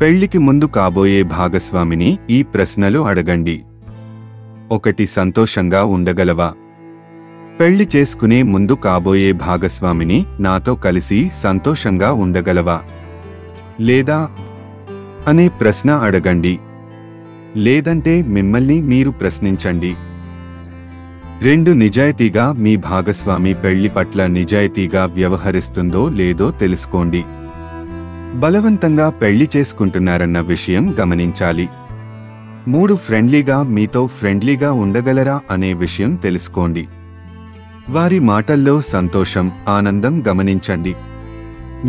పెళ్లికి ముందు కాబోయే భాగస్వామిని ఈ ప్రశ్నలు అడగండి. 1. సంతోషంగా ఉండగలవా? పెళ్లి చేసుకునే ముందు కాబోయే భాగస్వామిని నాతో కలిసి సంతోషంగా ఉండగలవా లేదా అనే ప్రశ్న అడగండి. లేదంటే మిమ్మల్ని మీరు ప్రశ్నించండి. 2. నిజాయితీగా మీ భాగస్వామి పెళ్లి పట్ల నిజాయితీగా వ్యవహరిస్తుందో లేదో తెలుసుకోండి. బలవంతంగా పెళ్లి చేసుకుంటున్నారన్న విషయం గమనించాలి. 3. ఫ్రెండ్లీగా మీతో ఫ్రెండ్లీగా ఉండగలరా అనే విషయం తెలుసుకోండి. వారి మాటల్లో సంతోషం, ఆనందం గమనించండి.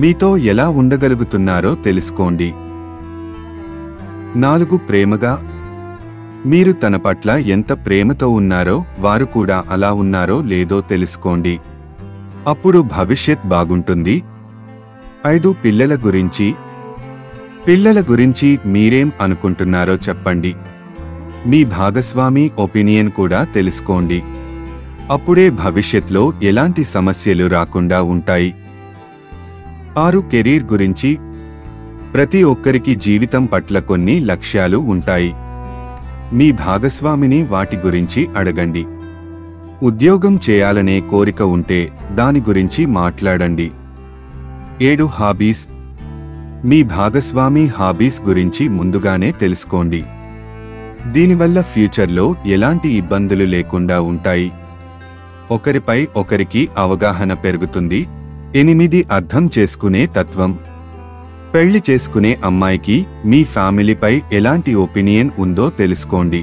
మీతో ఎలా ఉండగలుగుతున్నారో తెలుసుకోండి. 4. ప్రేమగా మీరు తన పట్ల ఎంత ప్రేమతో ఉన్నారో వారు కూడా అలా ఉన్నారో లేదో తెలుసుకోండి. అప్పుడు భవిష్యత్ బాగుంటుంది. 5. పిల్లల గురించి మీరేం అనుకుంటున్నారో చెప్పండి. మీ భాగస్వామి ఒపీనియన్ కూడా తెలుసుకోండి. అప్పుడే భవిష్యత్తులో ఎలాంటి సమస్యలు రాకుండా ఉంటాయి. 6. కెరీర్ గురించి ప్రతి ఒక్కరికి జీవితం పట్ల కొన్ని లక్ష్యాలు ఉంటాయి. మీ భాగస్వామిని వాటి గురించి అడగండి. ఉద్యోగం చేయాలనే కోరిక ఉంటే దాని గురించి మాట్లాడండి. 7. హాబీస్ మీ భాగస్వామి హాబీస్ గురించి ముందుగానే తెలుసుకోండి. దీనివల్ల ఫ్యూచర్లో ఎలాంటి ఇబ్బందులు లేకుండా ఉంటాయి. ఒకరిపై ఒకరికి అవగాహన పెరుగుతుంది. 8. అర్థం చేసుకునే తత్వం పెళ్లి చేసుకునే అమ్మాయికి మీ ఫ్యామిలీపై ఎలాంటి ఒపీనియన్ ఉందో తెలుసుకోండి.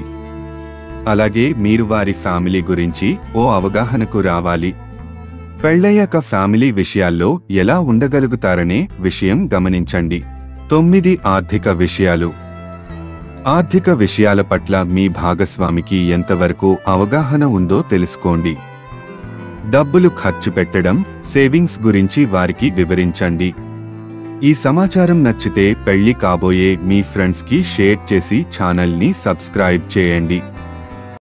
అలాగే మీరు వారి ఫ్యామిలీ గురించి ఓ అవగాహనకు రావాలి. పెళ్లయ్యాక ఫ్యామిలీ విషయాల్లో ఎలా ఉండగలుగుతారనే విషయం గమనించండి. 9. ఆర్థిక విషయాలు ఆర్థిక విషయాల పట్ల మీ భాగస్వామికి ఎంతవరకు అవగాహన ఉందో తెలుసుకోండి. డబ్బులు ఖర్చు పెట్టడం, సేవింగ్స్ గురించి వారికి వివరించండి. ఈ సమాచారం నచ్చితే పెళ్లి కాబోయే మీ ఫ్రెండ్స్కి షేర్ చేసి ఛానల్ని సబ్స్క్రైబ్ చేయండి.